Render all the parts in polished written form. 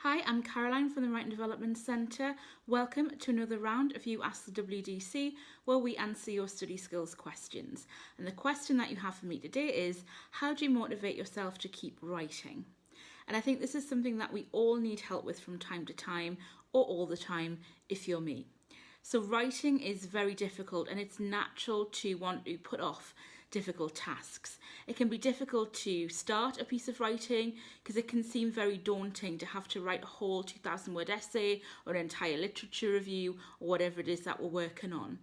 Hi, I'm Caroline from the Writing Development Centre. Welcome to another round of You Ask the WDC, where we answer your study skills questions. And the question that you have for me today is, how do you motivate yourself to keep writing? And I think this is something that we all need help with from time to time, or all the time if you're me. So writing is very difficult, and it's natural to want to put off difficult tasks. It can be difficult to start a piece of writing because it can seem very daunting to have to write a whole 2,000 word essay or an entire literature review or whatever it is that we're working on.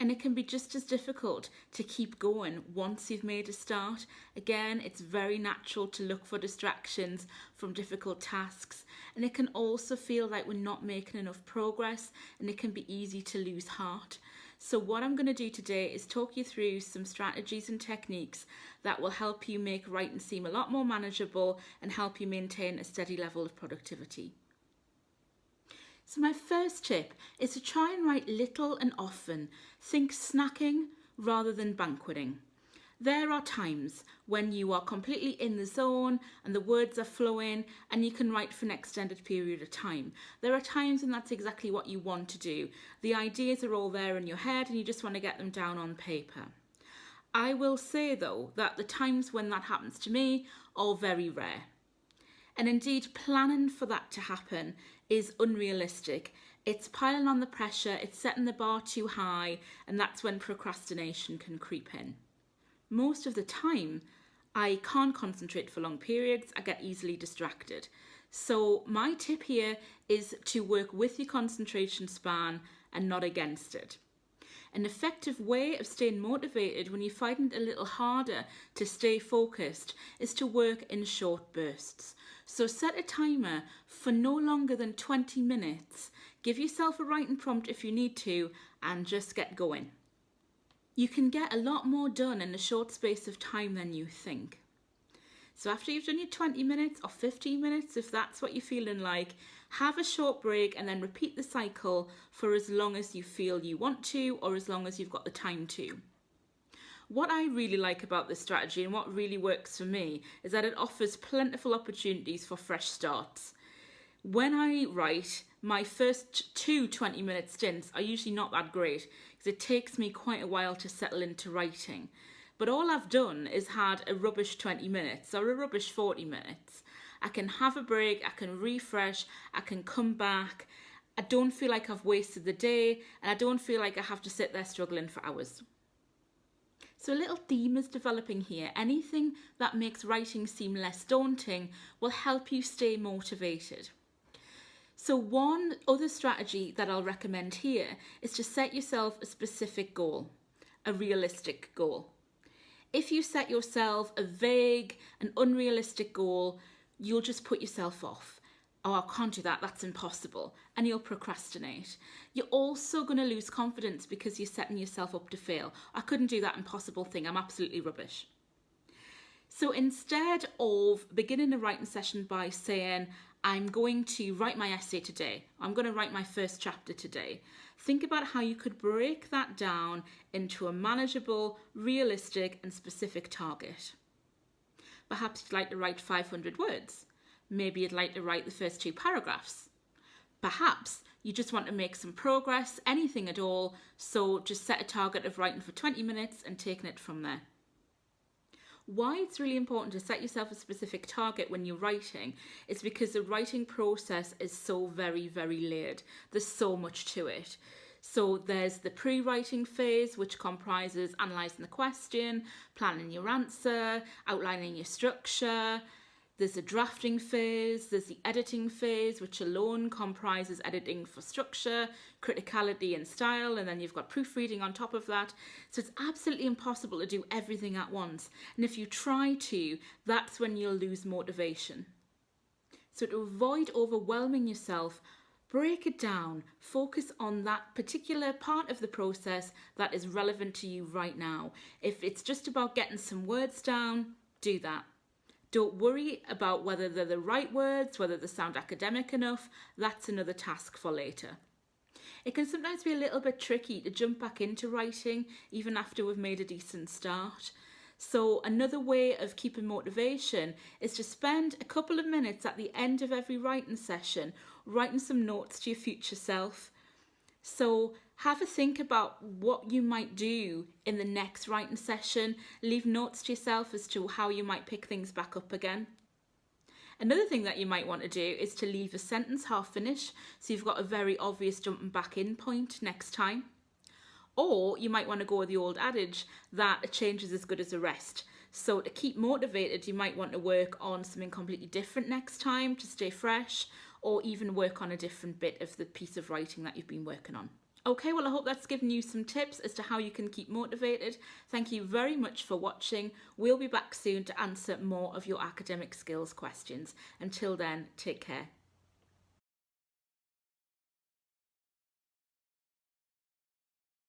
And it can be just as difficult to keep going once you've made a start. Again, it's very natural to look for distractions from difficult tasks, and it can also feel like we're not making enough progress, and it can be easy to lose heart. So what I'm going to do today is talk you through some strategies and techniques that will help you make writing seem a lot more manageable and help you maintain a steady level of productivity. So my first tip is to try and write little and often. Think snacking rather than banqueting. There are times when you are completely in the zone and the words are flowing and you can write for an extended period of time. There are times when that's exactly what you want to do. The ideas are all there in your head and you just want to get them down on paper. I will say though that the times when that happens to me are very rare. And indeed, planning for that to happen is unrealistic. It's piling on the pressure, it's setting the bar too high, and that's when procrastination can creep in. Most of the time, I can't concentrate for long periods, I get easily distracted. So my tip here is to work with your concentration span and not against it. An effective way of staying motivated when you find it a little harder to stay focused is to work in short bursts. So set a timer for no longer than 20 minutes. Give yourself a writing prompt if you need to, and just get going. You can get a lot more done in a short space of time than you think. So after you've done your 20 minutes or 15 minutes, if that's what you're feeling like, have a short break and then repeat the cycle for as long as you feel you want to or as long as you've got the time to. What I really like about this strategy and what really works for me is that it offers plentiful opportunities for fresh starts. When I write, my first two 20-minute stints are usually not that great because it takes me quite a while to settle into writing. But all I've done is had a rubbish 20 minutes or a rubbish 40 minutes. I can have a break, I can refresh, I can come back. I don't feel like I've wasted the day and I don't feel like I have to sit there struggling for hours. So a little theme is developing here. Anything that makes writing seem less daunting will help you stay motivated. So one other strategy that I'll recommend here is to set yourself a specific goal, a realistic goal. If you set yourself a vague and unrealistic goal, you'll just put yourself off. Oh, I can't do that, that's impossible. And you'll procrastinate. You're also going to lose confidence because you're setting yourself up to fail. I couldn't do that impossible thing, I'm absolutely rubbish. So instead of beginning a writing session by saying, I'm going to write my essay today, I'm going to write my first chapter today, think about how you could break that down into a manageable, realistic and specific target. Perhaps you'd like to write 500 words. Maybe you'd like to write the first 2 paragraphs. Perhaps you just want to make some progress, anything at all, so just set a target of writing for 20 minutes and taking it from there. Why it's really important to set yourself a specific target when you're writing is because the writing process is so very, very layered. There's so much to it. So there's the pre-writing phase, which comprises analysing the question, planning your answer, outlining your structure. There's a drafting phase, there's the editing phase, which alone comprises editing for structure, criticality and style, and then you've got proofreading on top of that. So it's absolutely impossible to do everything at once. And if you try to, that's when you'll lose motivation. So to avoid overwhelming yourself, break it down, focus on that particular part of the process that is relevant to you right now. If it's just about getting some words down, do that. Don't worry about whether they're the right words, whether they sound academic enough. That's another task for later. It can sometimes be a little bit tricky to jump back into writing even after we've made a decent start. So another way of keeping motivation is to spend a couple of minutes at the end of every writing session writing some notes to your future self. So have a think about what you might do in the next writing session. Leave notes to yourself as to how you might pick things back up again. Another thing that you might want to do is to leave a sentence half finished, so you've got a very obvious jumping back in point next time. Or you might want to go with the old adage that a change is as good as a rest. So to keep motivated, you might want to work on something completely different next time to stay fresh, or even work on a different bit of the piece of writing that you've been working on. Okay, well, I hope that's given you some tips as to how you can keep motivated. Thank you very much for watching. We'll be back soon to answer more of your academic skills questions. Until then, take care.